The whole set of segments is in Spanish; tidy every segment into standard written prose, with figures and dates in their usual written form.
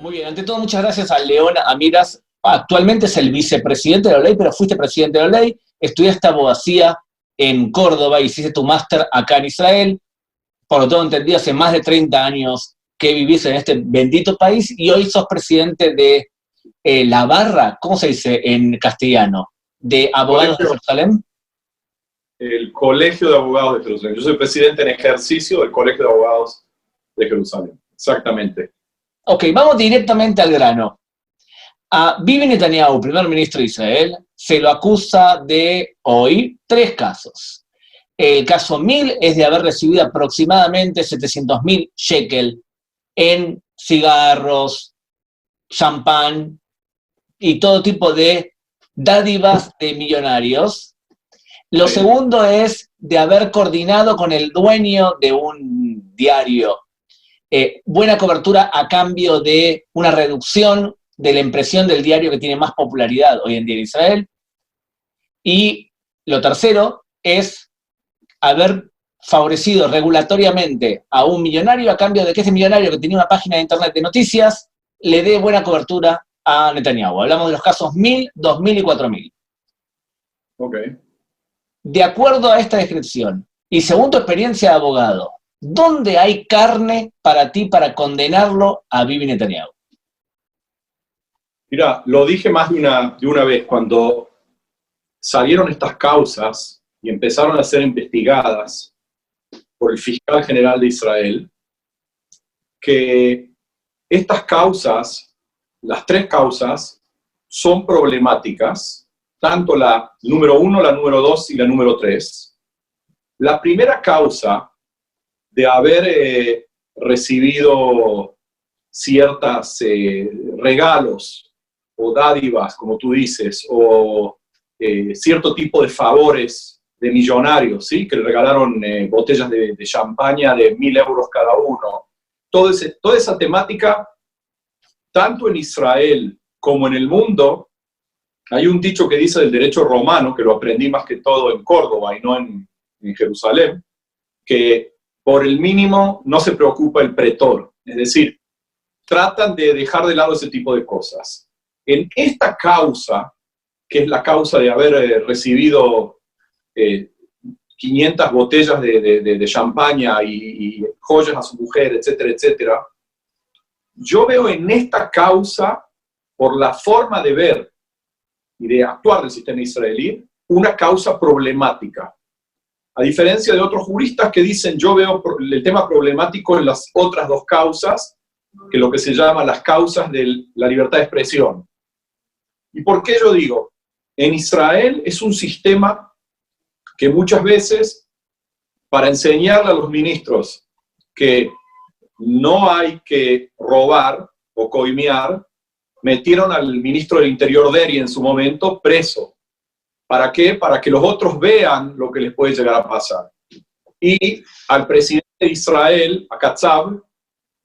Muy bien, ante todo, muchas gracias a León Amiras. Actualmente es el vicepresidente de la ley, pero fuiste presidente de la ley, estudiaste abogacía en Córdoba y hiciste tu máster acá en Israel. Por lo tanto, entendí, hace más de 30 años que vivís en este bendito país y hoy sos presidente de la barra, ¿cómo se dice en castellano? ¿De abogados de Jerusalén? El Colegio de Abogados de Jerusalén. Yo soy presidente en ejercicio del Colegio de Abogados de Jerusalén. Exactamente. Ok, vamos directamente al grano. A Bibi Netanyahu, primer ministro de Israel, se lo acusa de hoy 3 casos. El caso 1000 es de haber recibido aproximadamente 700.000 shekel en cigarros, champán y todo tipo de dádivas de millonarios. Lo segundo es de haber coordinado con el dueño de un diario buena cobertura a cambio de una reducción de la impresión del diario que tiene más popularidad hoy en día en Israel. Y lo tercero es haber favorecido regulatoriamente a un millonario a cambio de que ese millonario que tenía una página de internet de noticias le dé buena cobertura a Netanyahu. Hablamos de los casos 1000, 2000 y 4000. Ok. De acuerdo a esta descripción, y según tu experiencia de abogado, ¿dónde hay carne para ti para condenarlo a Bibi Netanyahu? Mira, lo dije más de una vez, cuando salieron estas causas y empezaron a ser investigadas por el fiscal general de Israel, que estas causas, las 3 causas, son problemáticas, tanto la número 1, la número 2 y la número 3. La primera causa de haber recibido ciertos regalos o dádivas, como tú dices, o cierto tipo de favores de millonarios, ¿sí? Que le regalaron botellas de champaña de 1.000 euros cada uno. Toda esa temática, tanto en Israel como en el mundo, hay un dicho que dice del derecho romano, que lo aprendí más que todo en Córdoba y no en Jerusalén, que por el mínimo no se preocupa el pretor. Es decir, tratan de dejar de lado ese tipo de cosas. En esta causa, que es la causa de haber recibido 500 botellas de champaña y joyas a su mujer, etcétera, etcétera, yo veo en esta causa, por la forma de ver y de actuar del sistema israelí, una causa problemática. A diferencia de otros juristas que dicen, yo veo el tema problemático en las otras 2 causas, que es lo que se llama las causas de la libertad de expresión. ¿Y por qué yo digo? En Israel es un sistema que muchas veces, para enseñarle a los ministros que no hay que robar o coimear, metieron al ministro del Interior, Deri, en su momento, preso. ¿Para qué? Para que los otros vean lo que les puede llegar a pasar. Y al presidente de Israel, a Katzav,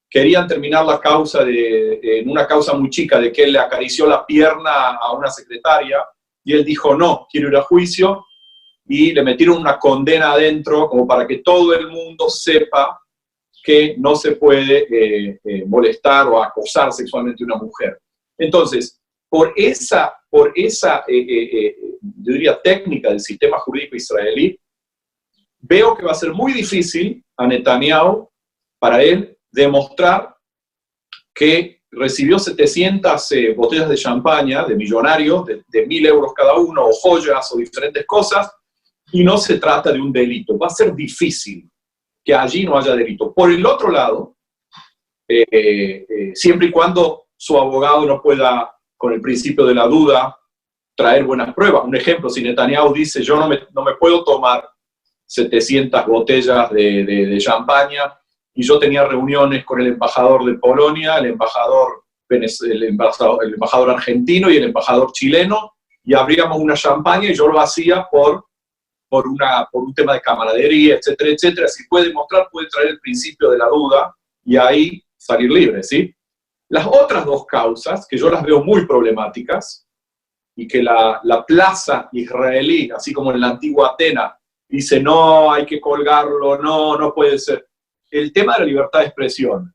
querían terminar la causa en una causa muy chica, de que él le acarició la pierna a una secretaria, y él dijo, no, quiero ir a juicio, y le metieron una condena adentro, como para que todo el mundo sepa que no se puede molestar o acosar sexualmente a una mujer. Entonces, por esa yo diría, técnica del sistema jurídico israelí, veo que va a ser muy difícil a Netanyahu, para él, demostrar que recibió 700 botellas de champaña de millonarios, de 1.000 euros cada uno, o joyas, o diferentes cosas, y no se trata de un delito. Va a ser difícil que allí no haya delito. Por el otro lado, siempre y cuando su abogado no pueda, con el principio de la duda, traer buenas pruebas. Un ejemplo, si Netanyahu dice, yo no me puedo tomar 700 botellas de champaña, y yo tenía reuniones con el embajador de Polonia, el embajador argentino y el embajador chileno, y abríamos una champaña y yo lo hacía por un tema de camaradería, etcétera, etcétera. Si puede demostrar, puede traer el principio de la duda y ahí salir libre, ¿sí? Las otras 2 causas, que yo las veo muy problemáticas, y que la plaza israelí, así como en la antigua Atenas, dice, no, hay que colgarlo, no puede ser. El tema de la libertad de expresión.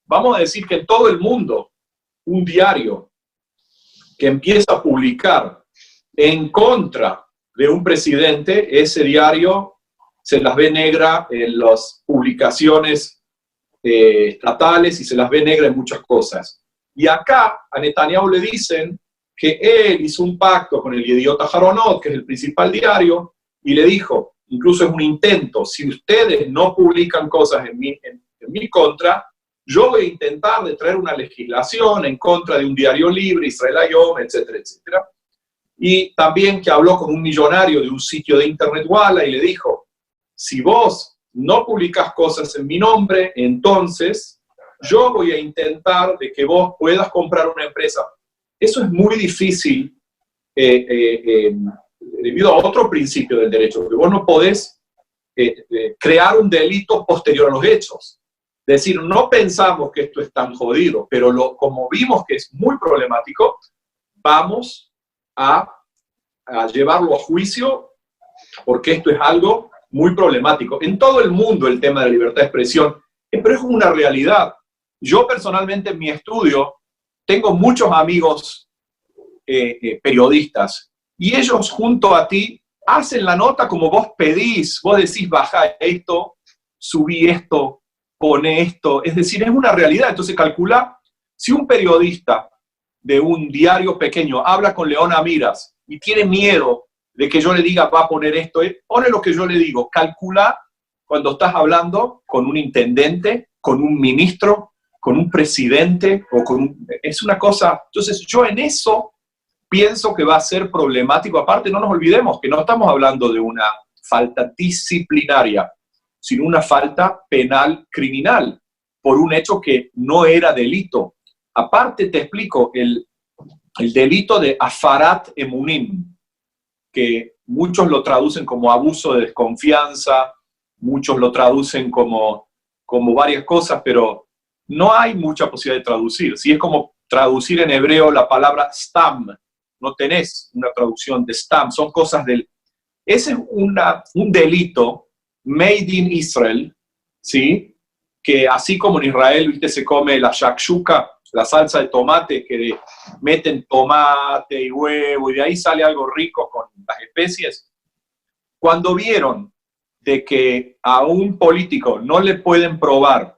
Vamos a decir que en todo el mundo un diario que empieza a publicar en contra de un presidente, ese diario se las ve negra en las publicaciones estatales y se las ve negra en muchas cosas. Y acá a Netanyahu le dicen que él hizo un pacto con el idiota Haronot, que es el principal diario, y le dijo, incluso es un intento, si ustedes no publican cosas en mi contra, yo voy a intentar de traer una legislación en contra de un diario libre, Israel Hayom, etcétera, etcétera. Y también que habló con un millonario de un sitio de internet Walla y le dijo, si vos no publicás cosas en mi nombre, entonces yo voy a intentar de que vos puedas comprar una empresa. Eso es muy difícil debido a otro principio del derecho, que vos no podés crear un delito posterior a los hechos. Es decir, no pensamos que esto es tan jodido, pero como vimos que es muy problemático, vamos a llevarlo a juicio porque esto es algo muy problemático. En todo el mundo el tema de la libertad de expresión, pero es una realidad. Yo personalmente en mi estudio tengo muchos amigos periodistas y ellos junto a ti hacen la nota como vos pedís, vos decís baja esto, subí esto, pone esto, es decir, es una realidad. Entonces calcula, si un periodista de un diario pequeño habla con Leona Miras y tiene miedo de que yo le diga va a poner esto, pone lo que yo le digo, calcula cuando estás hablando con un intendente, con un ministro, con un presidente, es una cosa. Entonces yo en eso pienso que va a ser problemático. Aparte, no nos olvidemos que no estamos hablando de una falta disciplinaria, sino una falta penal criminal por un hecho que no era delito. Aparte, te explico, el delito de afarat emunim, que muchos lo traducen como abuso de desconfianza, muchos lo traducen como varias cosas, pero no hay mucha posibilidad de traducir. Si es como traducir en hebreo la palabra stam, no tenés una traducción de stam, son cosas del... Ese es un delito made in Israel, ¿sí? Que así como en Israel, ¿viste? Se come la shakshuka, la salsa de tomate, que meten tomate y huevo, y de ahí sale algo rico con las especies. Cuando vieron de que a un político no le pueden probar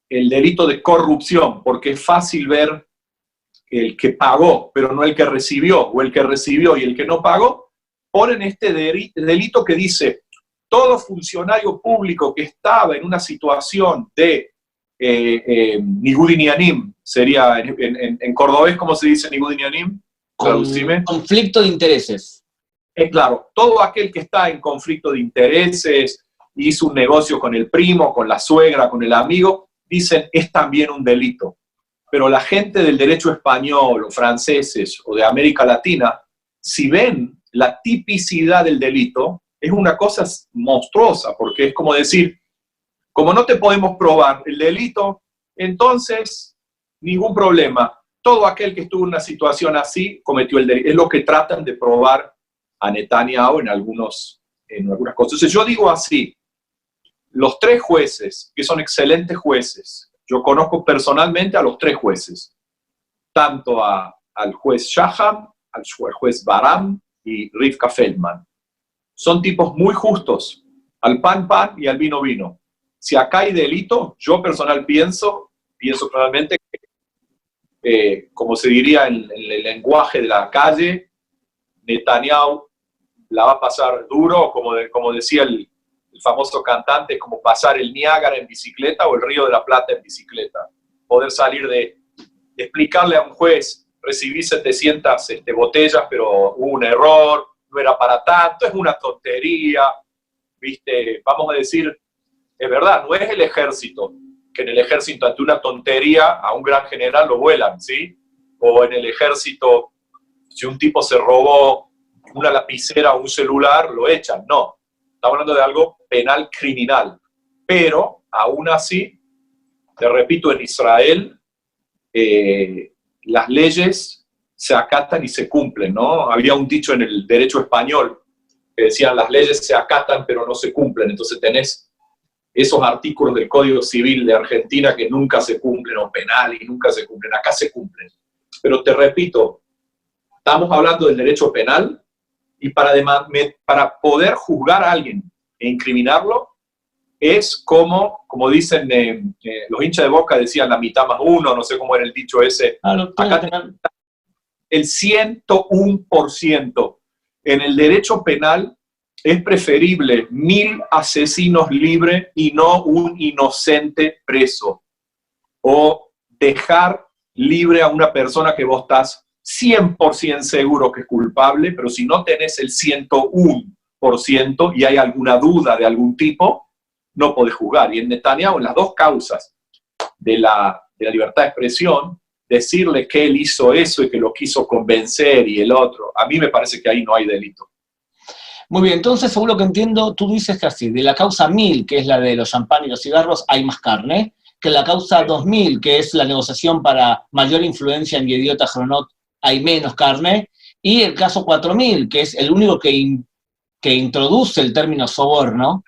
el delito de corrupción, porque es fácil ver el que pagó, pero no el que recibió, o el que recibió y el que no pagó, ponen este delito que dice, todo funcionario público que estaba en una situación de Nigud Inyanim, sería en cordobés, ¿cómo se dice Nigud Inyanim? Traducime. Conflicto de intereses. Claro, todo aquel que está en conflicto de intereses, hizo un negocio con el primo, con la suegra, con el amigo, dicen, es también un delito. Pero la gente del derecho español, o franceses, o de América Latina, si ven la tipicidad del delito, es una cosa monstruosa, porque es como decir, como no te podemos probar el delito, entonces ningún problema. Todo aquel que estuvo en una situación así cometió el delito. Es lo que tratan de probar a Netanyahu en algunas cosas. Entonces yo digo así, los tres jueces, que son excelentes jueces, yo conozco personalmente a los tres jueces, tanto al juez Shaham, al juez Baram y Rivka Feldman. Son tipos muy justos, al pan pan y al vino vino. Si acá hay delito, yo pienso personalmente que, como se diría en el lenguaje de la calle, Netanyahu la va a pasar duro, como decía el famoso cantante, es como pasar el Niágara en bicicleta o el Río de la Plata en bicicleta. Poder salir de explicarle a un juez, recibí 700 botellas, pero hubo un error, no era para tanto, es una tontería, ¿viste? Vamos a decir, es verdad, no es el ejército, que en el ejército ante una tontería a un gran general lo vuelan, ¿sí? O en el ejército, si un tipo se robó una lapicera o un celular, lo echan. No, estamos hablando de algo penal criminal. Pero, aún así, te repito, en Israel, las leyes se acatan y se cumplen, ¿no? Había un dicho en el derecho español que decían las leyes se acatan pero no se cumplen. Entonces tenés esos artículos del Código Civil de Argentina que nunca se cumplen, o penal, y nunca se cumplen, acá se cumplen. Pero te repito, estamos hablando del derecho penal, y para poder juzgar a alguien e incriminarlo, es como dicen los hinchas de Boca, decían la mitad más uno, no sé cómo era el dicho ese. Acá tenemos el 101%. En el derecho penal es preferible 1000 asesinos libres y no un inocente preso. O dejar libre a una persona que vos estás 100% seguro que es culpable, pero si no tenés el 101% y hay alguna duda de algún tipo, no podés juzgar. Y en Netanyahu, en las dos causas de la libertad de expresión, decirle que él hizo eso y que lo quiso convencer y el otro, a mí me parece que ahí no hay delito. Muy bien, entonces, según lo que entiendo, tú dices que así, de la causa 1000, que es la de los champán y los cigarros, hay más carne, que la causa 2000, que es la negociación para mayor influencia en Yediot Ahronot, hay menos carne, y el caso 4000, que es el único que introduce el término soborno,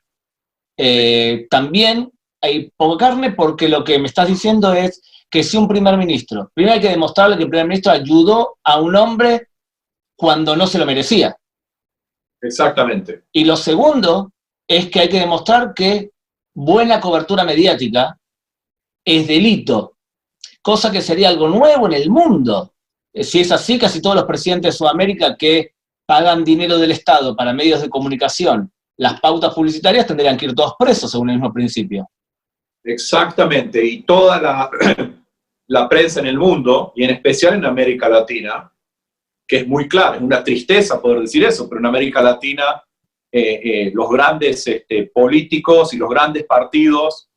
también hay poca carne, porque lo que me estás diciendo es que si un primer ministro, primero hay que demostrarle que el primer ministro ayudó a un hombre cuando no se lo merecía. Exactamente. Y lo segundo es que hay que demostrar que buena cobertura mediática es delito, cosa que sería algo nuevo en el mundo. Si es así, casi todos los presidentes de Sudamérica que pagan dinero del Estado para medios de comunicación, las pautas publicitarias tendrían que ir todos presos según el mismo principio. Exactamente, y toda la prensa en el mundo, y en especial en América Latina, que es muy clara, es una tristeza poder decir eso, pero en América Latina los grandes políticos y los grandes partidos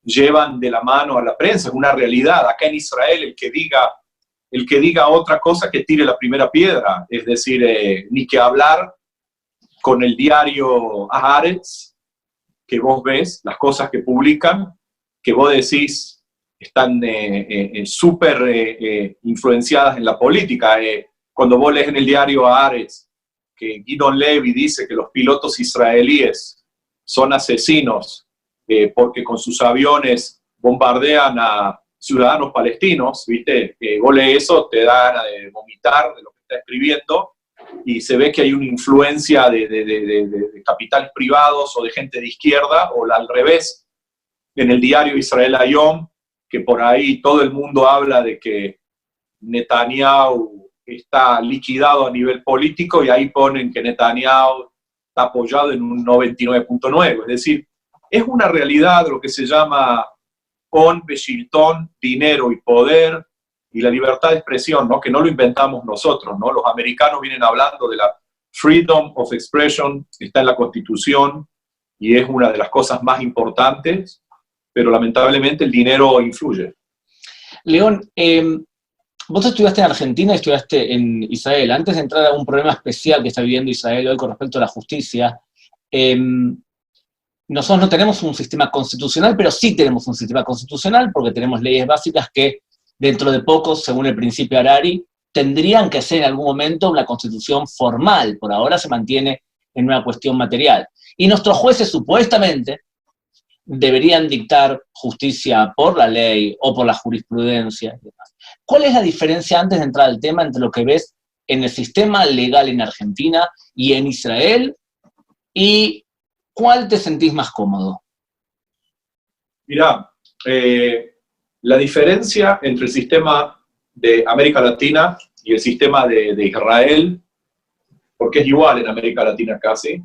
llevan de la mano a la prensa, es una realidad. Acá en Israel el que diga otra cosa que tire la primera piedra, es decir, ni que hablar con el diario Haaretz, que vos ves, las cosas que publican, que vos decís están súper influenciadas en la política. Cuando vos lees en el diario Haaretz que Gidon Levy dice que los pilotos israelíes son asesinos porque con sus aviones bombardean a ciudadanos palestinos, ¿viste? Vos lees eso, te da ganas de vomitar de lo que está escribiendo, y se ve que hay una influencia de capitales privados o de gente de izquierda, o al revés. En el diario Israel Hayom, que por ahí todo el mundo habla de que Netanyahu está liquidado a nivel político, y ahí ponen que Netanyahu está apoyado en un 99.9. Es decir, es una realidad lo que se llama on beshilton, dinero y poder, y la libertad de expresión, ¿no? Que no lo inventamos nosotros, ¿no? Los americanos vienen hablando de la freedom of expression, está en la Constitución, y es una de las cosas más importantes, pero lamentablemente el dinero influye. León, vos estudiaste en Argentina y estudiaste en Israel. Antes de entrar a un problema especial que está viviendo Israel hoy con respecto a la justicia, nosotros no tenemos un sistema constitucional, pero sí tenemos un sistema constitucional porque tenemos leyes básicas que dentro de poco, según el principio Harari, tendrían que ser en algún momento una constitución formal. Por ahora se mantiene en una cuestión material. Y nuestros jueces supuestamente deberían dictar justicia por la ley o por la jurisprudencia y demás. ¿Cuál es la diferencia, antes de entrar al tema, entre lo que ves en el sistema legal en Argentina y en Israel? ¿Y cuál te sentís más cómodo? Mirá, la diferencia entre el sistema de América Latina y el sistema de Israel, porque es igual en América Latina casi,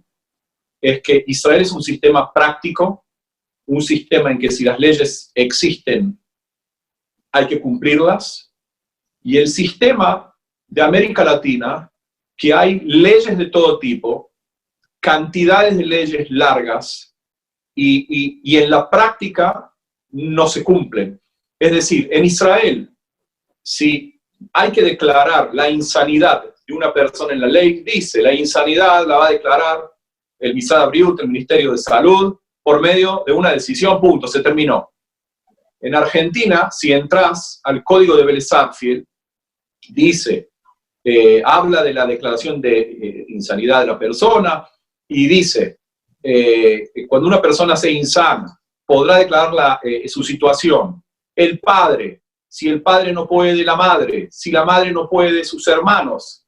es que Israel es un sistema práctico, un sistema en que si las leyes existen, hay que cumplirlas, y el sistema de América Latina, que hay leyes de todo tipo, cantidades de leyes largas, y en la práctica no se cumplen. Es decir, en Israel, si hay que declarar la insanidad de una persona en la ley, dice, la insanidad la va a declarar el Misad Abriut, el Ministerio de Salud, por medio de una decisión, punto, se terminó. En Argentina, si entras al código de Vélez Sarsfield, dice, habla de la declaración de insanidad de la persona, y dice, cuando una persona sea insana, podrá declarar su situación. El padre, si el padre no puede, la madre, si la madre no puede, sus hermanos,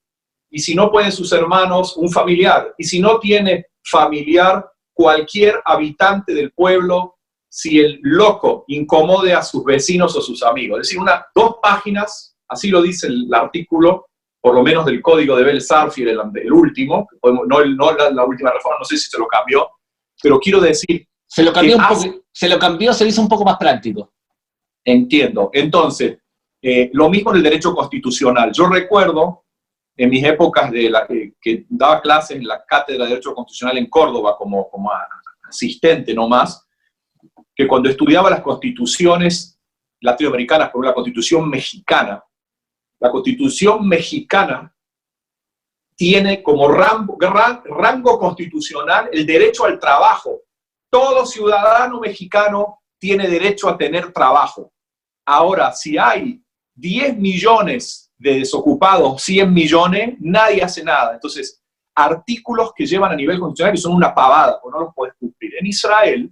y si no pueden sus hermanos, un familiar, y si no tiene familiar, cualquier habitante del pueblo, si el loco incomode a sus vecinos o sus amigos. Es decir, 2 páginas, así lo dice el artículo, por lo menos del código de Bel-Sarfi, el último, no la última reforma, no sé si se lo cambió, pero quiero decir... Se lo cambió, se hizo un poco más práctico. Entiendo. Entonces, lo mismo en el derecho constitucional. Yo recuerdo, en mis épocas que daba clases en la Cátedra de Derecho Constitucional en Córdoba, como asistente nomás, que cuando estudiaba las constituciones latinoamericanas, por la Constitución mexicana, la Constitución mexicana tiene como rango constitucional el derecho al trabajo. Todo ciudadano mexicano tiene derecho a tener trabajo. Ahora, si hay 10 millones de desocupados, 100 millones, nadie hace nada. Entonces, artículos que llevan a nivel constitucional que son una pavada, porque no los puedes cumplir. En Israel,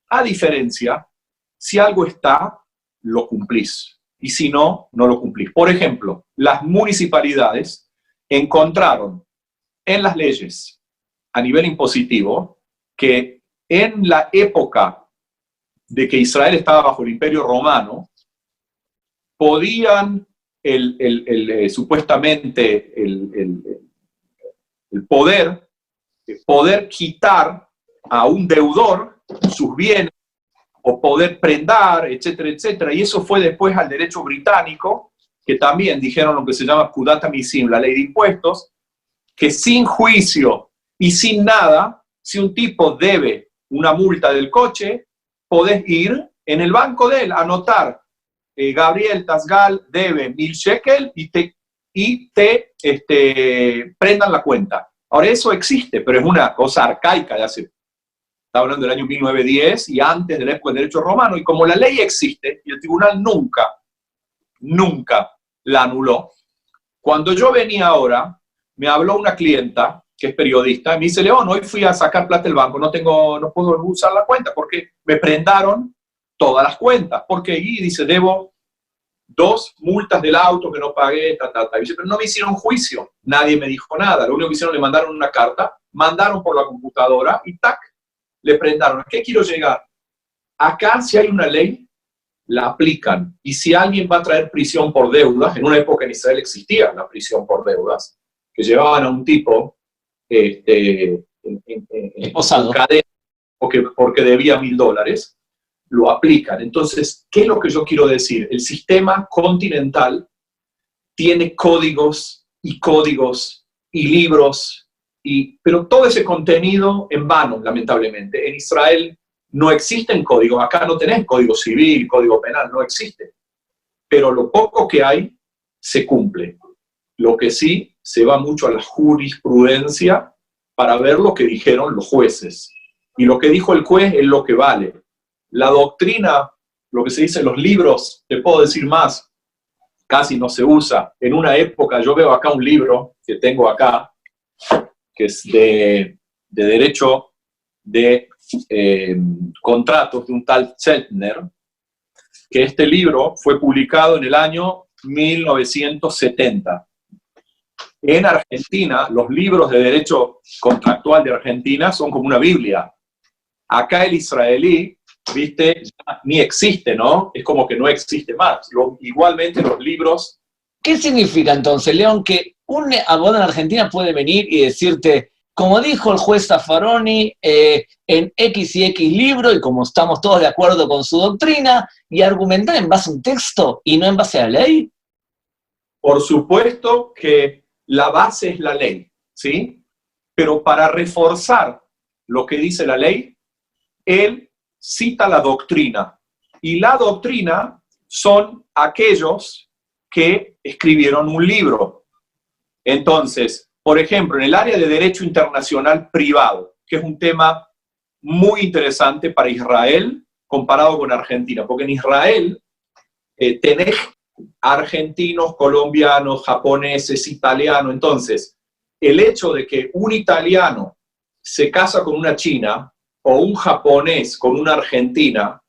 a diferencia, si algo está, lo cumplís. Y si no, no lo cumplís. Por ejemplo, las municipalidades encontraron en las leyes a nivel impositivo que en la época de que Israel estaba bajo el Imperio Romano, podían supuestamente el poder quitar a un deudor sus bienes o poder prendar, etcétera, etcétera. Y eso fue después al derecho británico, que también dijeron lo que se llama Pkudat HaMisim, la ley de impuestos, que sin juicio y sin nada, si un tipo debe una multa del coche, podés ir en el banco de él, anotar, Gabriel Tasgal debe 1.000 shekel y te prendan la cuenta. Ahora, eso existe, pero es una cosa arcaica de hace, estaba hablando del año 1910 y antes de la época del derecho romano, y como la ley existe, y el tribunal nunca la anuló, cuando yo venía ahora, me habló una clienta, que es periodista, y me dice, León, hoy fui a sacar plata del banco, no puedo usar la cuenta, porque me prendaron todas las cuentas, porque y dice, debo 2 multas del auto que no pagué, Y dice, pero no me hicieron juicio, nadie me dijo nada, lo único que hicieron, le mandaron una carta, mandaron por la computadora y tac, le prendaron. ¿A qué quiero llegar? Acá, si hay una ley, la aplican, y si alguien va a traer prisión por deudas, en una época en Israel existía la prisión por deudas, que llevaban a un tipo en cadena porque debía $1.000, lo aplican. Entonces, ¿qué es lo que yo quiero decir? El sistema continental tiene códigos y libros, pero todo ese contenido en vano, lamentablemente. En Israel no existen códigos, acá no tenés código civil, código penal, no existe. Pero lo poco que hay, se cumple. Lo que sí, se va mucho a la jurisprudencia para ver lo que dijeron los jueces. Y lo que dijo el juez es lo que vale. La doctrina, lo que se dice en los libros, te puedo decir más, casi no se usa. En una época, yo veo acá un libro que tengo acá, que es de derecho de contratos de un tal Zeltner, que este libro fue publicado en el año 1970. En Argentina, los libros de derecho contractual de Argentina son como una Biblia. Acá el israelí, viste, ya ni existe, ¿no? Es como que no existe más. Igualmente los libros... ¿Qué significa entonces, León, que un abogado en Argentina puede venir y decirte, como dijo el juez Zaffaroni, en X y X libro, y como estamos todos de acuerdo con su doctrina, y argumentar en base a un texto y no en base a la ley? Por supuesto que la base es la ley, ¿sí? Pero para reforzar lo que dice la ley, él cita la doctrina. Y la doctrina son aquellos que escribieron un libro. Entonces, por ejemplo, en el área de derecho internacional privado, que es un tema muy interesante para Israel comparado con Argentina, porque en Israel tenés argentinos, colombianos, japoneses, italianos. Entonces, el hecho de que un italiano se casa con una china o un japonés con una argentina,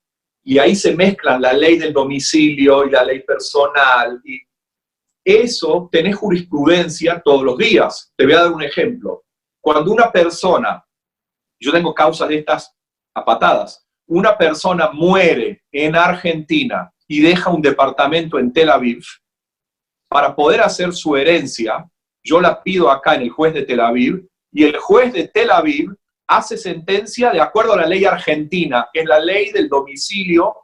y ahí se mezclan la ley del domicilio y la ley personal, y eso tenés jurisprudencia todos los días. Te voy a dar un ejemplo. Cuando una persona, yo tengo causas de estas a patadas, una persona muere en Argentina y deja un departamento en Tel Aviv, para poder hacer su herencia, yo la pido acá en el juez de Tel Aviv, y el juez de Tel Aviv hace sentencia de acuerdo a la ley argentina, que es la ley del domicilio,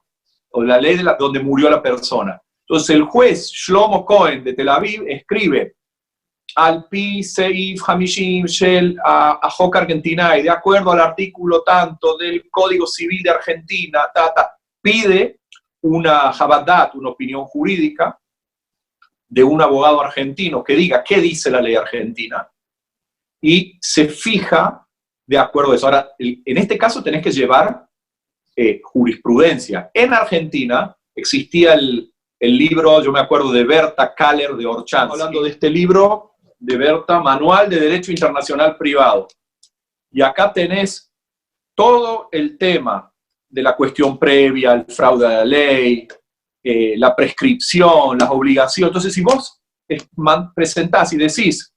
o la ley de donde murió la persona. Entonces el juez Shlomo Cohen de Tel Aviv escribe, al pi seif hamishim shel Ajok Argentina, y de acuerdo al artículo tanto del Código Civil de Argentina, pide una Javadat, una opinión jurídica, de un abogado argentino que diga qué dice la ley argentina, y se fija de acuerdo a eso. Ahora, en este caso tenés que llevar jurisprudencia. En Argentina existía el libro, yo me acuerdo, de Berta Kaller de Orchansky, hablando de este libro de Berta, Manual de Derecho Internacional Privado. Y acá tenés todo el tema de la cuestión previa, el fraude a la ley, la prescripción, las obligaciones. Entonces, si vos presentás y decís,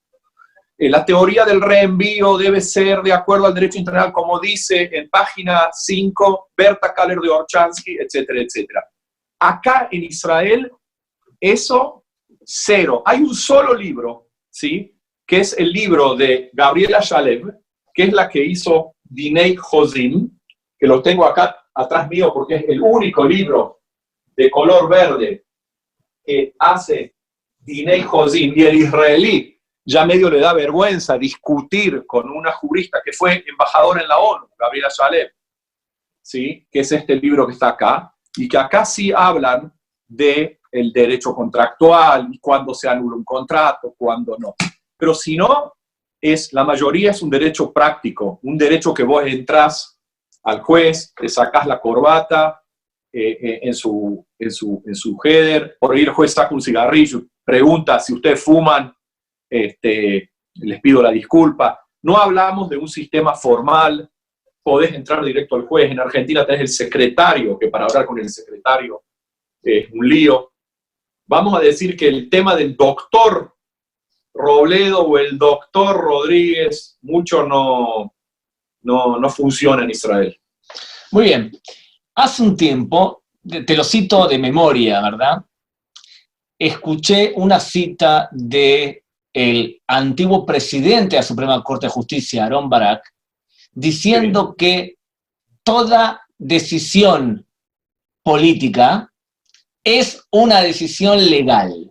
la teoría del reenvío debe ser de acuerdo al derecho internacional, como dice en página 5, Berta Kaller de Orchansky, etcétera, etcétera. Acá en Israel, eso, cero. Hay un solo libro, ¿sí?, que es el libro de Gabriela Shalev, que es la que hizo Dinei Hozim, que lo tengo acá atrás mío porque es el único libro de color verde que hace Dinei Hozim, y el israelí ya medio le da vergüenza discutir con una jurista que fue embajadora en la ONU, Gabriela Shalev, ¿sí?, que es este libro que está acá, y que acá sí hablan del derecho contractual, y cuándo se anula un contrato, cuándo no. Pero si no, la mayoría es un derecho práctico, un derecho que vos entrás al juez, te sacás la corbata, en su header, por ahí el juez saca un cigarrillo, pregunta si ustedes fuman, les pido la disculpa. No hablamos de un sistema formal, podés entrar directo al juez. En Argentina tenés el secretario, que para hablar con el secretario es un lío. Vamos a decir que el tema del doctor Robledo o el doctor Rodríguez mucho no funciona en Israel. Muy bien. Hace un tiempo, te lo cito de memoria, ¿verdad? Escuché una cita del antiguo presidente de la Suprema Corte de Justicia, Aarón Barak, diciendo que toda decisión política es una decisión legal.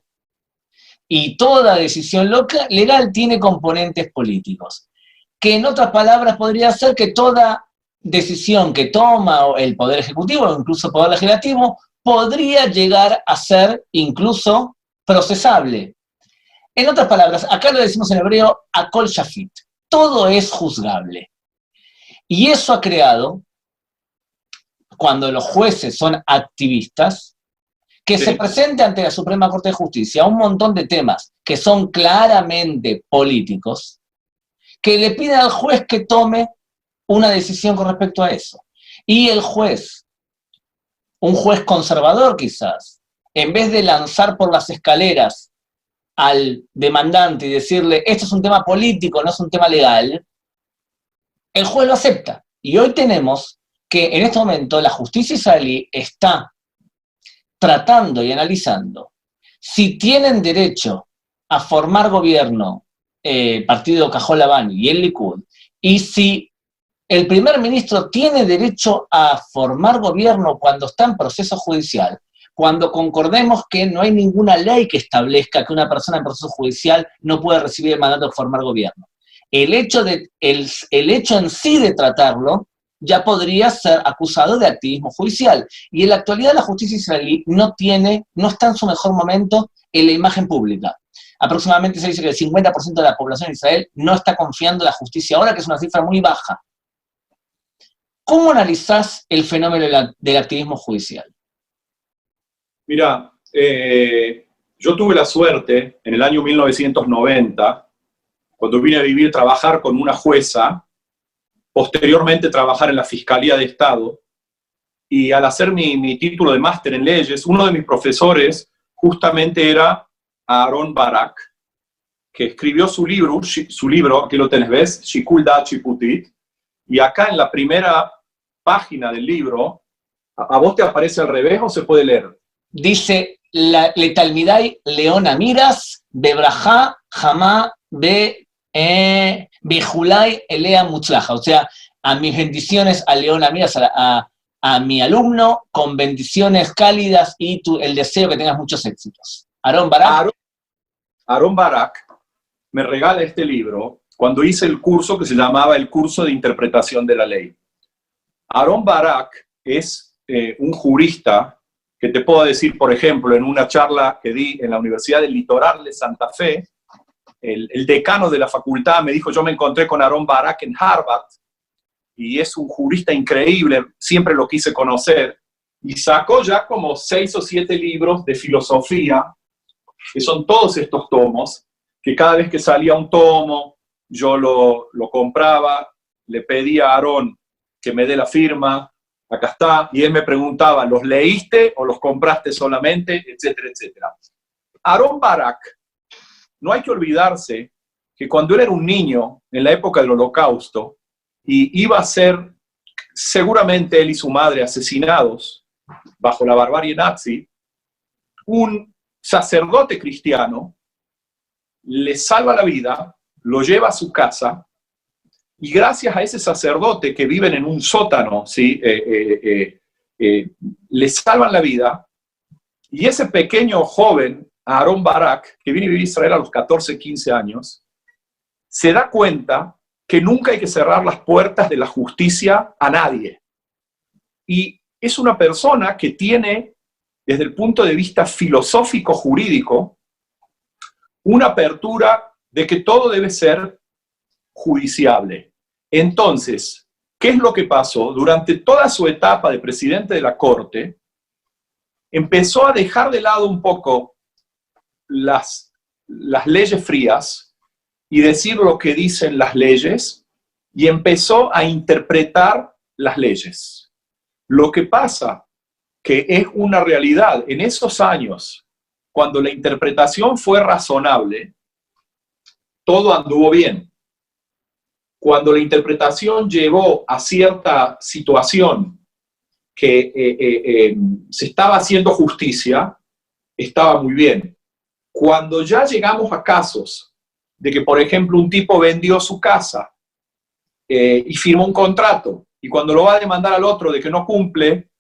Y toda decisión legal tiene componentes políticos. Que en otras palabras podría ser que toda decisión que toma el Poder Ejecutivo o incluso el Poder Legislativo podría llegar a ser incluso procesable. En otras palabras, acá lo decimos en hebreo, akol shafit, todo es juzgable. Y eso ha creado, cuando los jueces son activistas, que se presente ante la Suprema Corte de Justicia un montón de temas que son claramente políticos, que le piden al juez que tome una decisión con respecto a eso. Y el juez, un juez conservador quizás, en vez de lanzar por las escaleras al demandante y decirle, esto es un tema político, no es un tema legal, el juez lo acepta. Y hoy tenemos que en este momento la justicia israelí está tratando y analizando si tienen derecho a formar gobierno partido Cajol Labán y el Likud, y si el primer ministro tiene derecho a formar gobierno cuando está en proceso judicial, cuando concordemos que no hay ninguna ley que establezca que una persona en proceso judicial no puede recibir el mandato de formar gobierno. El hecho en sí de tratarlo ya podría ser acusado de activismo judicial. Y en la actualidad la justicia israelí no está en su mejor momento en la imagen pública. Aproximadamente se dice que el 50% de la población de Israel no está confiando en la justicia ahora, que es una cifra muy baja. ¿Cómo analizás el fenómeno del activismo judicial? Mira, yo tuve la suerte en el año 1990, cuando vine a trabajar con una jueza, posteriormente trabajar en la Fiscalía de Estado. Y al hacer mi título de máster en leyes, uno de mis profesores justamente era Aharon Barak, que escribió su libro, aquí lo tenés, ¿ves? Shikul Da'at Shiputit. Y acá en la primera página del libro, ¿a vos te aparece al revés o se puede leer? Dice, Letalmidai Leona Miras, Bebrajá, Jamá, Bejulai, Elea Mutzlaja. O sea, a mis bendiciones a Leona Miras, a mi alumno, con bendiciones cálidas y el deseo que tengas muchos éxitos. Aharon Barak. Aharon Barak me regala este libro cuando hice el curso que se llamaba el curso de interpretación de la ley. Aharon Barak es un jurista que te puedo decir, por ejemplo, en una charla que di en la Universidad del Litoral de Santa Fe, el decano de la facultad me dijo, yo me encontré con Aharon Barak en Harvard, y es un jurista increíble, siempre lo quise conocer, y sacó ya como 6 o 7 libros de filosofía, que son todos estos tomos, que cada vez que salía un tomo, yo lo compraba, le pedía a Aharon que me dé la firma, acá está, y él me preguntaba, ¿los leíste o los compraste solamente? Etcétera, etcétera. Aharon Barak, no hay que olvidarse que cuando él era un niño, en la época del Holocausto, y iba a ser seguramente él y su madre asesinados bajo la barbarie nazi, un sacerdote cristiano le salva la vida, lo lleva a su casa, y gracias a ese sacerdote que viven en un sótano, ¿sí? Le salvan la vida, y ese pequeño joven, Aharon Barak, que viene a vivir a Israel a los 14, 15 años, se da cuenta que nunca hay que cerrar las puertas de la justicia a nadie. Y es una persona que tiene, desde el punto de vista filosófico-jurídico, una apertura de que todo debe ser judiciable. Entonces, ¿qué es lo que pasó? Durante toda su etapa de presidente de la Corte, empezó a dejar de lado un poco las leyes frías y decir lo que dicen las leyes, y empezó a interpretar las leyes. Lo que pasa que es una realidad. En esos años, cuando la interpretación fue razonable, todo anduvo bien. Cuando la interpretación llevó a cierta situación que se estaba haciendo justicia, estaba muy bien. Cuando ya llegamos a casos de que, por ejemplo, un tipo vendió su casa y firmó un contrato, y cuando lo va a demandar al otro de que no cumple,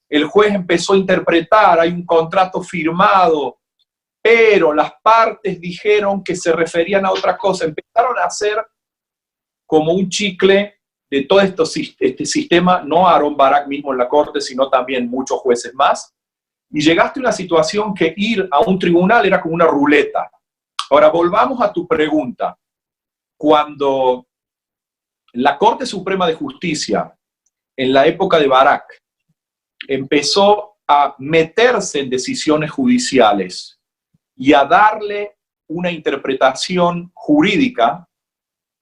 el juez empezó a interpretar, hay un contrato firmado, pero las partes dijeron que se referían a otra cosa, empezaron a hacer como un chicle de todo este sistema, no Aharon Barak mismo en la corte, sino también muchos jueces más, y llegaste a una situación que ir a un tribunal era como una ruleta. Ahora, volvamos a tu pregunta. Cuando la Corte Suprema de Justicia, en la época de Barak, empezó a meterse en decisiones judiciales y a darle una interpretación jurídica,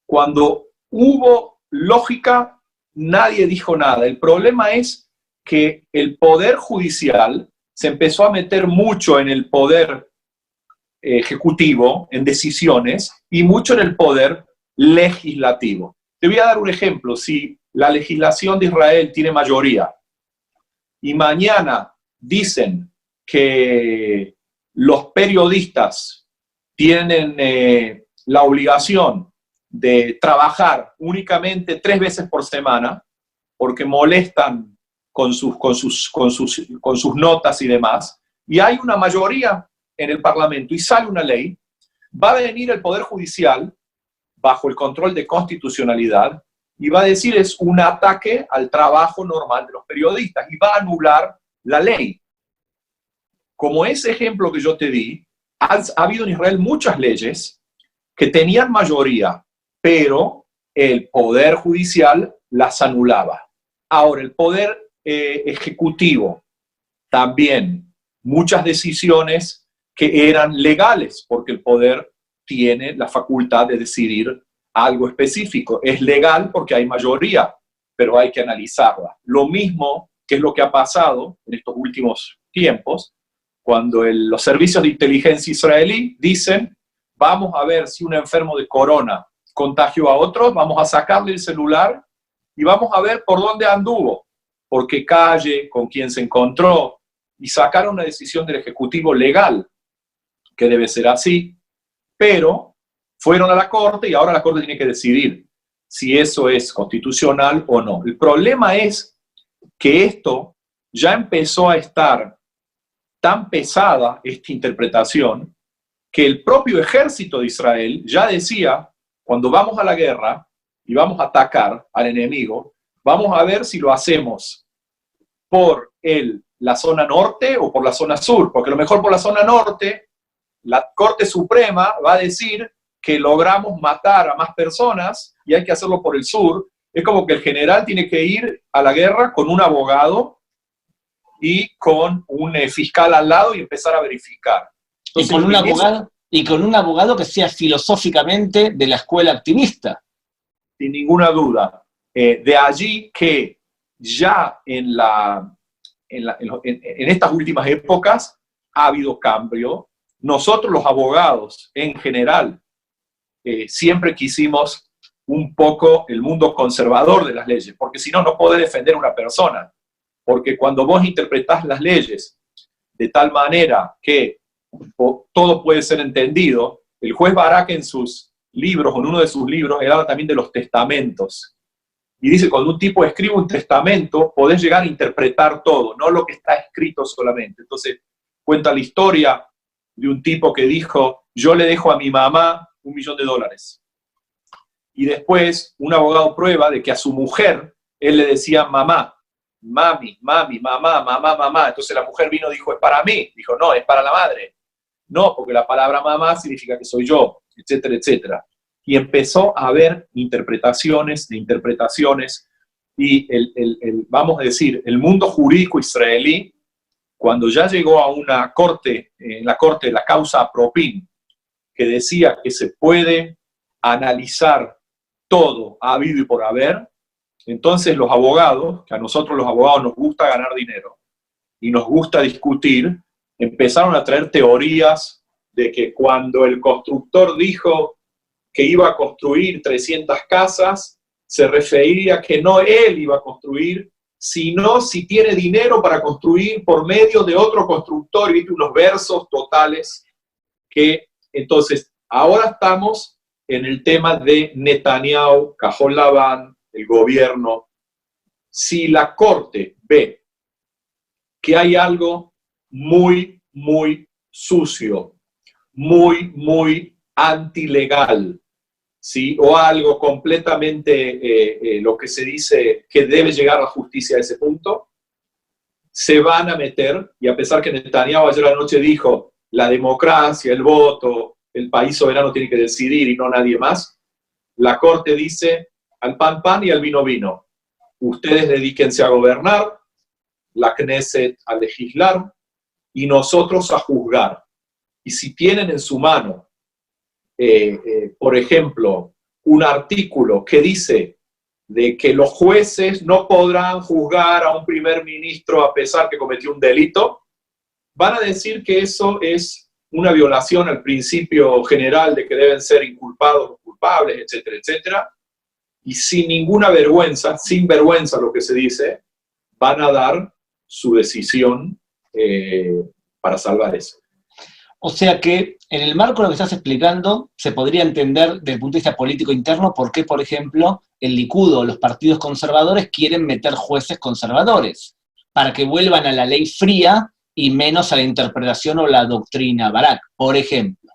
cuando hubo lógica, nadie dijo nada. El problema es que el poder judicial se empezó a meter mucho en el poder ejecutivo, en decisiones, y mucho en el poder legislativo. Te voy a dar un ejemplo. Si la legislación de Israel tiene mayoría y mañana dicen que los periodistas tienen la obligación de trabajar únicamente 3 veces por semana porque molestan con sus notas y demás, y hay una mayoría en el Parlamento y sale una ley, va a venir el Poder Judicial bajo el control de constitucionalidad y va a decir es un ataque al trabajo normal de los periodistas y va a anular la ley. Como ese ejemplo que yo te di, ha habido en Israel muchas leyes que tenían mayoría, pero el Poder Judicial las anulaba. Ahora, el Poder Ejecutivo también, muchas decisiones que eran legales, porque el poder tiene la facultad de decidir algo específico. Es legal porque hay mayoría, pero hay que analizarla. Lo mismo que es lo que ha pasado en estos últimos tiempos, cuando los servicios de inteligencia israelí dicen, vamos a ver si un enfermo de corona contagió a otros, vamos a sacarle el celular y vamos a ver por dónde anduvo, por qué calle, con quién se encontró, y sacaron una decisión del Ejecutivo legal, que debe ser así, pero fueron a la Corte y ahora la Corte tiene que decidir si eso es constitucional o no. El problema es que esto ya empezó a estar tan pesada, esta interpretación, que el propio ejército de Israel ya decía, cuando vamos a la guerra y vamos a atacar al enemigo, vamos a ver si lo hacemos por la zona norte o por la zona sur, porque a lo mejor por la zona norte, la Corte Suprema va a decir que logramos matar a más personas y hay que hacerlo por el sur. Es como que el general tiene que ir a la guerra con un abogado y con un fiscal al lado y empezar a verificar. Entonces, y con un abogado que sea filosóficamente de la escuela activista. Sin ninguna duda. De allí que ya en estas últimas épocas ha habido cambio. Nosotros los abogados en general siempre quisimos un poco el mundo conservador de las leyes, porque si no, no podés defender a una persona. Porque cuando vos interpretás las leyes de tal manera que todo puede ser entendido, el juez Barak en sus libros, o en uno de sus libros, él habla también de los testamentos. Y dice, cuando un tipo escribe un testamento, podés llegar a interpretar todo, no lo que está escrito solamente. Entonces, cuenta la historia de un tipo que dijo, yo le dejo a mi mamá $1 millón. Y después, un abogado prueba de que a su mujer, él le decía mamá, mami, mami, mamá, mamá, mamá. Entonces la mujer vino y dijo, es para mí. Dijo, no, es para la madre. No, porque la palabra mamá significa que soy yo, etcétera, etcétera. Y empezó a haber interpretaciones de interpretaciones, y vamos a decir, el mundo jurídico israelí, cuando ya llegó a una corte, en la corte de la causa Apropin, que decía que se puede analizar todo habido y por haber, entonces los abogados, que a nosotros los abogados nos gusta ganar dinero y nos gusta discutir, empezaron a traer teorías de que cuando el constructor dijo que iba a construir 300 casas, se refería a que no él iba a construir, sino si tiene dinero para construir por medio de otro constructor, y viste unos versos totales que, entonces, ahora estamos en el tema de Netanyahu, Cajón Labán, el gobierno. Si la Corte ve que hay algo muy, muy sucio, muy, muy antilegal, ¿sí? O algo completamente, lo que se dice que debe llegar a la justicia a ese punto, se van a meter, y a pesar que Netanyahu ayer anoche dijo, la democracia, el voto, el país soberano tiene que decidir y no nadie más, la Corte dice, al pan pan y al vino vino. Ustedes dedíquense a gobernar, la Knesset a legislar y nosotros a juzgar. Y si tienen en su mano, por ejemplo, un artículo que dice de que los jueces no podrán juzgar a un primer ministro a pesar que cometió un delito, van a decir que eso es una violación al principio general de que deben ser inculpados o culpables, etcétera, etcétera, y sin ninguna vergüenza, sin vergüenza lo que se dice, van a dar su decisión para salvar eso. O sea que en el marco de lo que estás explicando se podría entender desde el punto de vista político interno por qué, por ejemplo, el Likud o los partidos conservadores quieren meter jueces conservadores, para que vuelvan a la ley fría y menos a la interpretación o la doctrina Barak, por ejemplo.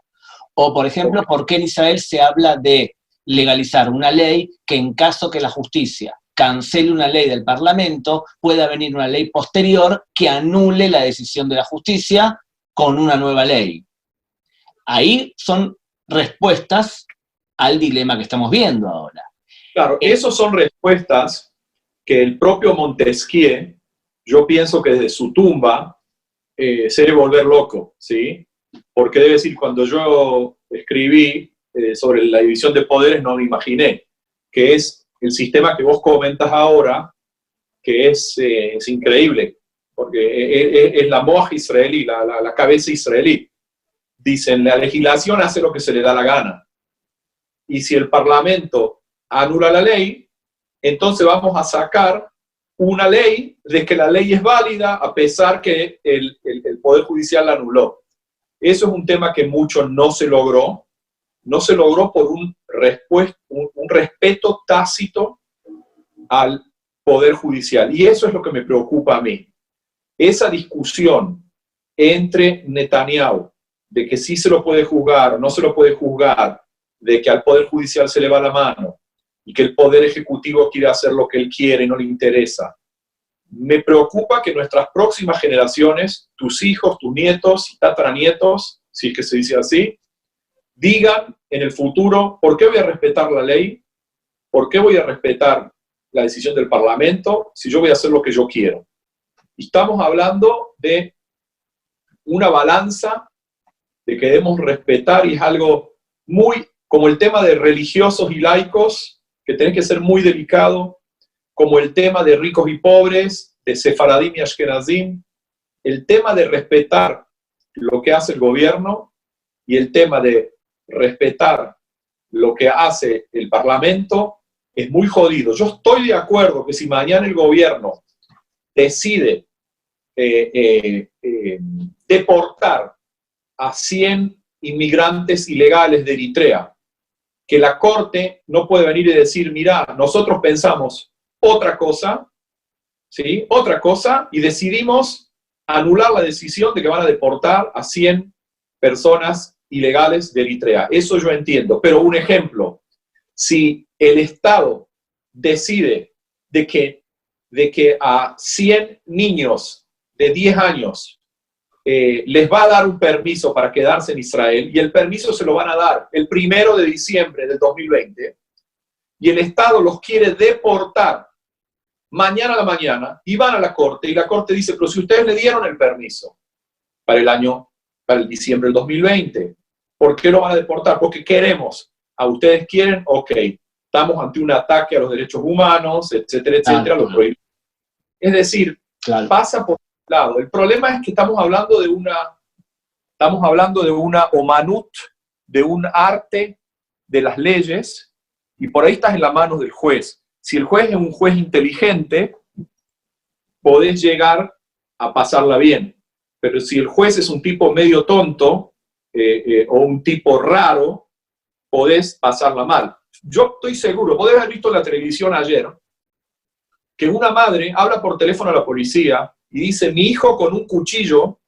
O, por ejemplo, por qué en Israel se habla de legalizar una ley que en caso que la justicia cancele una ley del Parlamento, pueda venir una ley posterior que anule la decisión de la justicia con una nueva ley. Ahí son respuestas al dilema que estamos viendo ahora. Claro, esas son respuestas que el propio Montesquieu, yo pienso que desde su tumba, se debe volver loco, ¿sí? Porque debe decir, cuando yo escribí sobre la división de poderes no me imaginé, que es el sistema que vos comentas ahora, que es increíble, porque es la moaj israelí, la cabeza israelí. Dicen, la legislación hace lo que se le da la gana. Y si el Parlamento anula la ley, entonces vamos a sacar una ley de que la ley es válida a pesar que el Poder Judicial la anuló. Eso es un tema que mucho no se logró. No se logró por un respeto tácito al Poder Judicial. Y eso es lo que me preocupa a mí. Esa discusión entre Netanyahu, de que sí se lo puede juzgar, no se lo puede juzgar, de que al Poder Judicial se le va la mano y que el Poder Ejecutivo quiere hacer lo que él quiere y no le interesa. Me preocupa que nuestras próximas generaciones, tus hijos, tus nietos y tataranietos, si es que se dice así, digan en el futuro, ¿por qué voy a respetar la ley? ¿Por qué voy a respetar la decisión del Parlamento si yo voy a hacer lo que yo quiero? Y estamos hablando de una balanza de que debemos respetar, y es algo muy, como el tema de religiosos y laicos, que tiene que ser muy delicado, como el tema de ricos y pobres, de sefaradim y ashkenazim, el tema de respetar lo que hace el gobierno y el tema de respetar lo que hace el Parlamento es muy jodido. Yo estoy de acuerdo que si mañana el gobierno decide deportar a 100 inmigrantes ilegales de Eritrea, que la Corte no puede venir y decir, mirá, nosotros pensamos otra cosa, ¿sí? Otra cosa, y decidimos anular la decisión de que van a deportar a 100 personas ilegales de Eritrea. Eso yo entiendo, pero un ejemplo, si el Estado decide de que a 100 niños de 10 años les va a dar un permiso para quedarse en Israel, y el permiso se lo van a dar el 1 de diciembre del 2020, y el Estado los quiere deportar mañana a la mañana, y van a la Corte, y la Corte dice, pero si ustedes le dieron el permiso para el diciembre del 2020, ¿por qué lo van a deportar? Porque queremos. ¿A ustedes quieren? Ok. Estamos ante un ataque a los derechos humanos, etcétera, etcétera. Claro. Es decir, claro, pasa por un lado. El problema es que estamos hablando de una omanut, de un arte de las leyes, y por ahí estás en las manos del juez. Si el juez es un juez inteligente, podés llegar a pasarla bien. Pero si el juez es un tipo medio tonto o un tipo raro, podés pasarla mal. Yo estoy seguro, podés haber visto en la televisión ayer, que una madre habla por teléfono a la policía y dice, mi hijo con un cuchillo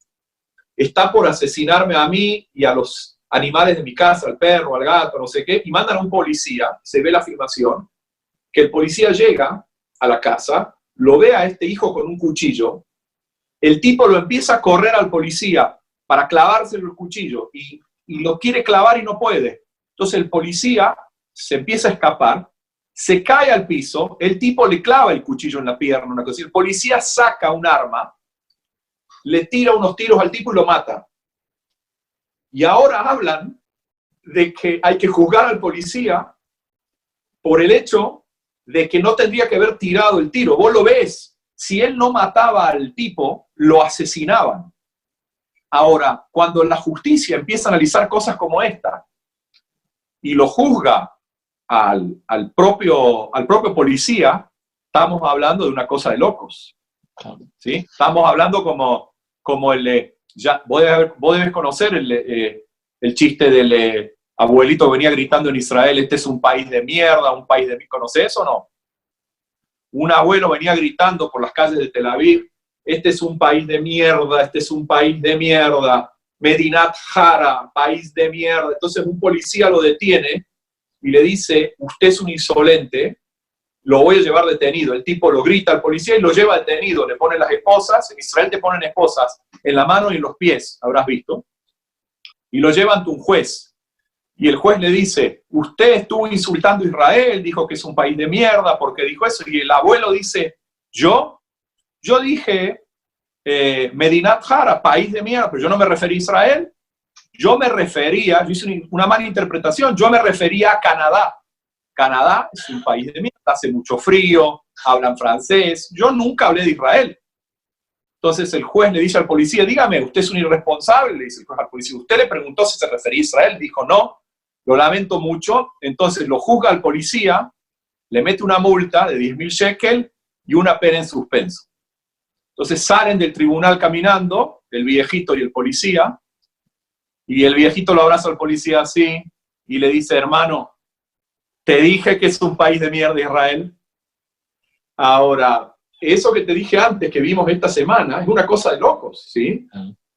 está por asesinarme a mí y a los animales de mi casa, al perro, al gato, no sé qué, y mandan a un policía, se ve la filmación, que el policía llega a la casa, lo ve a este hijo con un cuchillo, el tipo lo empieza a correr al policía para clavárselo el cuchillo, y lo quiere clavar y no puede. Entonces el policía se empieza a escapar, se cae al piso, el tipo le clava el cuchillo en la pierna, una cosa. El policía saca un arma, le tira unos tiros al tipo y lo mata. Y ahora hablan de que hay que juzgar al policía por el hecho de que no tendría que haber tirado el tiro. Vos lo ves, si él no mataba al tipo, lo asesinaban. Ahora, cuando la justicia empieza a analizar cosas como esta y lo juzga al propio policía, estamos hablando de una cosa de locos. ¿Sí? Estamos hablando como vos debes conocer el chiste del abuelito que venía gritando en Israel, este es un país de mierda, un país de mierda. ¿Conocés eso o no? Un abuelo venía gritando por las calles de Tel Aviv, este es un país de mierda, este es un país de mierda, Medinat Hara, país de mierda. Entonces un policía lo detiene y le dice, usted es un insolente, lo voy a llevar detenido. El tipo lo grita al policía y lo lleva detenido, le ponen las esposas, en Israel te ponen esposas en la mano y en los pies, habrás visto, y lo lleva ante un juez. Y el juez le dice, usted estuvo insultando a Israel, dijo que es un país de mierda, porque dijo eso. Y el abuelo dice, yo dije Medinat Hara, país de mierda, pero yo no me referí a Israel. Yo me refería, yo hice una mala interpretación, yo me refería a Canadá. Canadá es un país de mierda, hace mucho frío, hablan francés. Yo nunca hablé de Israel. Entonces el juez le dice al policía, dígame, ¿usted es un irresponsable? Le dice el juez al policía, ¿usted le preguntó si se refería a Israel? Dijo, no, lo lamento mucho. Entonces lo juzga al policía, le mete una multa de 10.000 shekel y una pena en suspenso. Entonces salen del tribunal caminando, el viejito y el policía, y el viejito lo abraza al policía así, y le dice, hermano, te dije que es un país de mierda Israel. Ahora, eso que te dije antes, que vimos esta semana, es una cosa de locos, ¿sí?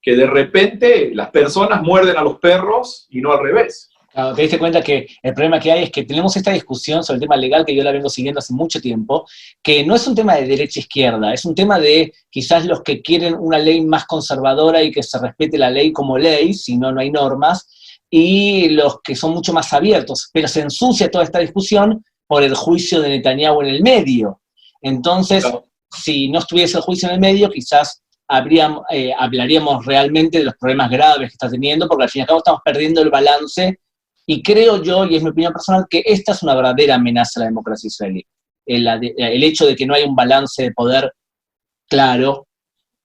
Que de repente las personas muerden a los perros y no al revés. Claro, te diste cuenta que el problema que hay es que tenemos esta discusión sobre el tema legal que yo la vengo siguiendo hace mucho tiempo, que no es un tema de derecha-izquierda, es un tema de quizás los que quieren una ley más conservadora y que se respete la ley como ley, si no, no hay normas, y los que son mucho más abiertos, pero se ensucia toda esta discusión por el juicio de Netanyahu en el medio. Entonces, claro, si no estuviese el juicio en el medio, quizás hablaríamos realmente de los problemas graves que está teniendo, porque al fin y al cabo estamos perdiendo el balance. Y creo yo, y es mi opinión personal, que esta es una verdadera amenaza a la democracia israelí. El hecho de que no hay un balance de poder claro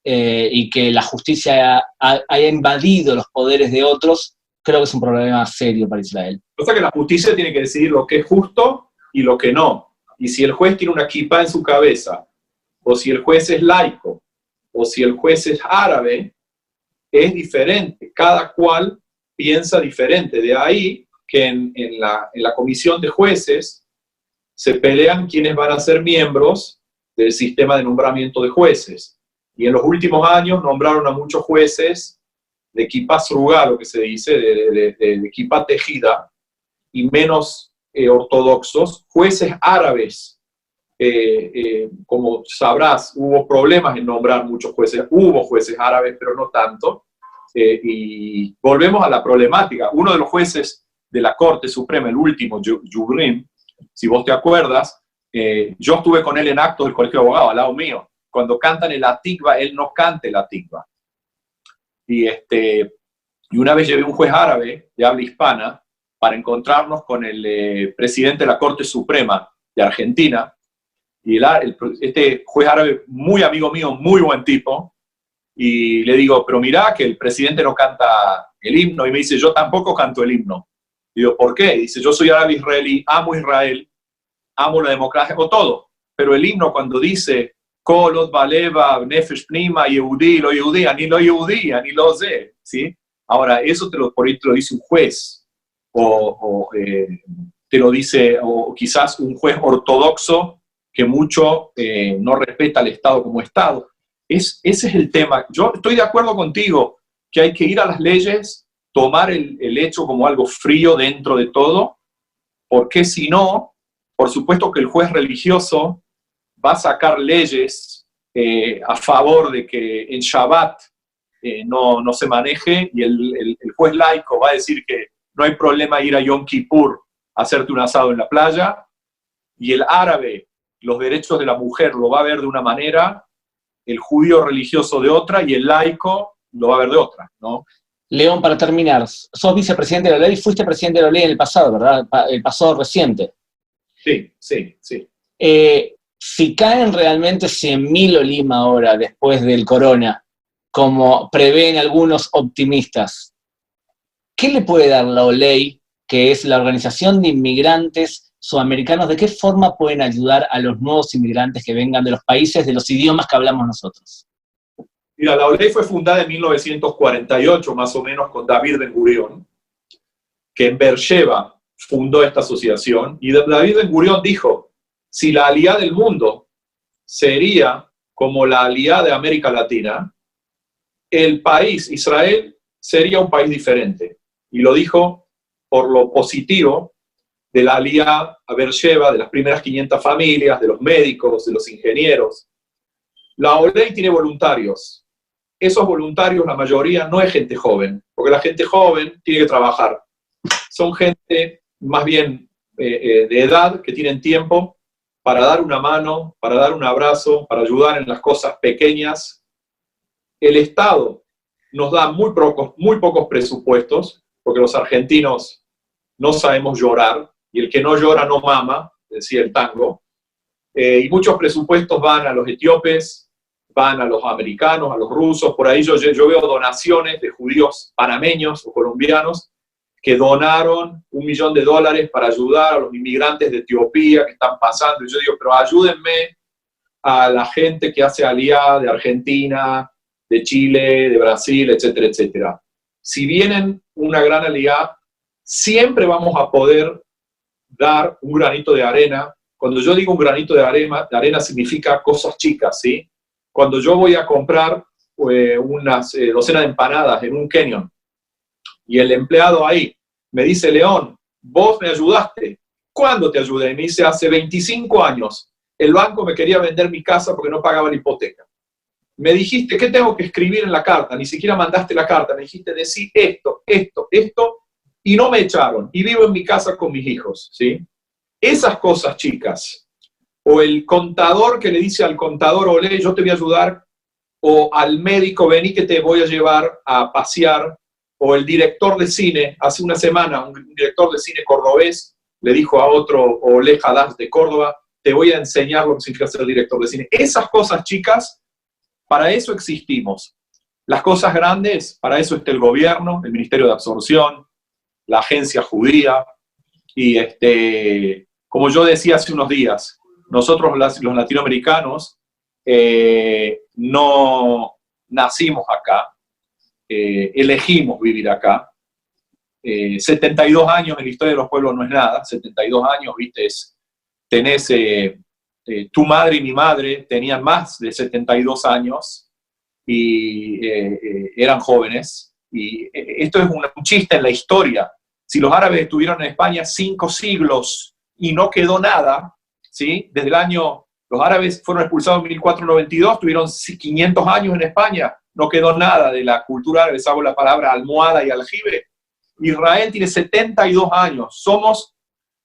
y que la justicia haya invadido los poderes de otros, creo que es un problema serio para Israel. O sea que la justicia tiene que decidir lo que es justo y lo que no. Y si el juez tiene una kipá en su cabeza, o si el juez es laico, o si el juez es árabe, es diferente. Cada cual piensa diferente. De ahí que en la comisión de jueces se pelean quiénes van a ser miembros del sistema de nombramiento de jueces. Y en los últimos años nombraron a muchos jueces de equipa srugá, lo que se dice, de equipa tejida, y menos ortodoxos, jueces árabes. Como sabrás, hubo problemas en nombrar muchos jueces, hubo jueces árabes, pero no tanto. Y volvemos a la problemática. Uno de los jueces de la Corte Suprema, el último, Yubrin, si vos te acuerdas, yo estuve con él en actos del Colegio de Abogados, al lado mío. Cuando cantan el Atikva, él no canta el Atikva. Y una vez llevé un juez árabe de habla hispana para encontrarnos con el presidente de la Corte Suprema de Argentina. Y este juez árabe, muy amigo mío, muy buen tipo, y le digo, pero mirá que el presidente no canta el himno, y me dice, yo tampoco canto el himno. Digo, ¿por qué? Dice, yo soy árabe israelí, amo Israel, amo la democracia, o todo, pero el himno cuando dice, Kolot, Baleva, Nefesh Pnima, Yehudí, lo Yehudí, ani lo ze, ¿sí? Ahora, eso por ahí te lo dice un juez, o te lo dice, o quizás un juez ortodoxo que mucho no respeta al Estado como Estado. Ese es el tema. Yo estoy de acuerdo contigo que hay que ir a las leyes, tomar el hecho como algo frío dentro de todo, porque si no, por supuesto que el juez religioso va a sacar leyes a favor de que en Shabbat no se maneje, y el juez laico va a decir que no hay problema ir a Yom Kippur a hacerte un asado en la playa, y el árabe los derechos de la mujer lo va a ver de una manera, el judío religioso de otra, y el laico lo va a ver de otra, ¿no? León, para terminar, sos vicepresidente de la ley, fuiste presidente de la ley en el pasado, ¿verdad? El pasado reciente. Sí. Si caen realmente 100.000 Olim ahora, después del corona, como prevén algunos optimistas, ¿qué le puede dar la OLEI, que es la Organización de Inmigrantes Sudamericanos? ¿De qué forma pueden ayudar a los nuevos inmigrantes que vengan de los países, de los idiomas que hablamos nosotros? Mira, la OLEI fue fundada en 1948, más o menos, con David Ben-Gurión, que en Beersheba fundó esta asociación, y David Ben-Gurión dijo, si la Aliyá del mundo sería como la Aliyá de América Latina, el país, Israel, sería un país diferente. Y lo dijo por lo positivo de la Aliyá a Beersheba, de las primeras 500 familias, de los médicos, de los ingenieros. La OLEI tiene voluntarios. Esos voluntarios, la mayoría, no es gente joven, porque la gente joven tiene que trabajar. Son gente más bien de edad, que tienen tiempo para dar una mano, para dar un abrazo, para ayudar en las cosas pequeñas. El Estado nos da muy pocos presupuestos, porque los argentinos no sabemos llorar, y el que no llora no mama, decía el tango, y muchos presupuestos van a los etíopes, van a los americanos, a los rusos, por ahí yo veo donaciones de judíos panameños o colombianos que donaron $1 millón para ayudar a los inmigrantes de Etiopía que están pasando, y yo digo, pero ayúdenme a la gente que hace aliyá de Argentina, de Chile, de Brasil, etcétera, etcétera. Si vienen una gran aliyá, siempre vamos a poder dar un granito de arena. Cuando yo digo un granito de arena significa cosas chicas, ¿sí? Cuando yo voy a comprar unas docenas de empanadas en un canyon y el empleado ahí me dice, León, vos me ayudaste. ¿Cuándo te ayudé? Y me dice, hace 25 años. El banco me quería vender mi casa porque no pagaba la hipoteca. Me dijiste, ¿qué tengo que escribir en la carta? Ni siquiera mandaste la carta. Me dijiste, decí esto, y no me echaron. Y vivo en mi casa con mis hijos, ¿sí? Esas cosas chicas. O el contador que le dice al contador, olé, yo te voy a ayudar. O al médico, vení que te voy a llevar a pasear. O el director de cine, hace una semana, un director de cine cordobés le dijo a otro, Olé Haddad de Córdoba, te voy a enseñar lo que significa ser director de cine. Esas cosas chicas, para eso existimos. Las cosas grandes, para eso está el gobierno, el Ministerio de Absorción, la agencia judía, y como yo decía hace unos días, nosotros los latinoamericanos no nacimos acá, elegimos vivir acá. 72 años en la historia de los pueblos no es nada, 72 años, viste, tenés, tu madre y mi madre tenían más de 72 años y eran jóvenes, y esto es un chiste en la historia. Si los árabes estuvieron en España 5 siglos y no quedó nada, ¿sí? Desde el año, los árabes fueron expulsados en 1492, tuvieron 500 años en España, no quedó nada de la cultura árabe, salvo la palabra almohada y aljibe. Israel tiene 72 años, somos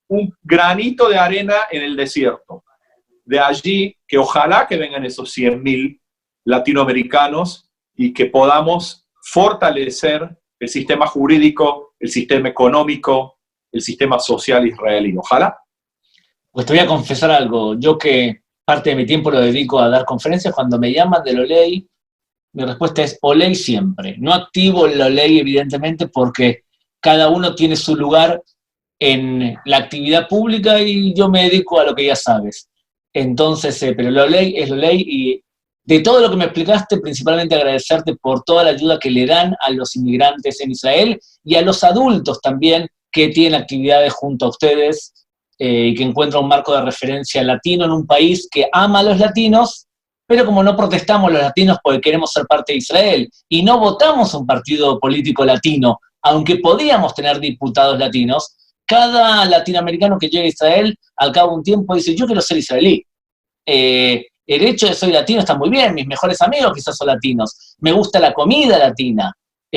un granito de arena en el desierto. De allí que ojalá que vengan esos 100.000 latinoamericanos y que podamos fortalecer el sistema jurídico, el sistema económico, el sistema social israelí. Ojalá. Pues te voy a confesar algo. Yo que parte de mi tiempo lo dedico a dar conferencias, cuando me llaman del Olei, mi respuesta es Olei siempre. No activo el Olei, evidentemente, porque cada uno tiene su lugar en la actividad pública y yo me dedico a lo que ya sabes. Entonces, pero el Olei es el Olei, y de todo lo que me explicaste, principalmente agradecerte por toda la ayuda que le dan a los inmigrantes en Israel y a los adultos también que tienen actividades junto a ustedes y que encuentran un marco de referencia latino en un país que ama a los latinos, pero como no protestamos los latinos porque queremos ser parte de Israel y no votamos un partido político latino, aunque podíamos tener diputados latinos, cada latinoamericano que llega a Israel, al cabo de un tiempo dice, yo quiero ser israelí. El hecho de soy latino está muy bien, mis mejores amigos quizás son latinos, me gusta la comida latina,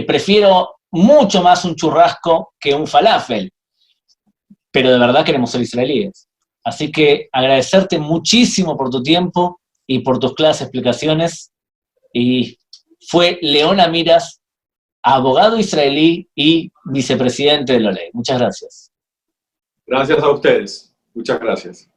prefiero mucho más un churrasco que un falafel, pero de verdad queremos ser israelíes. Así que agradecerte muchísimo por tu tiempo y por tus claras explicaciones, y fue León Amiras, abogado israelí y vicepresidente del Olei. Muchas gracias. Gracias a ustedes. Muchas gracias.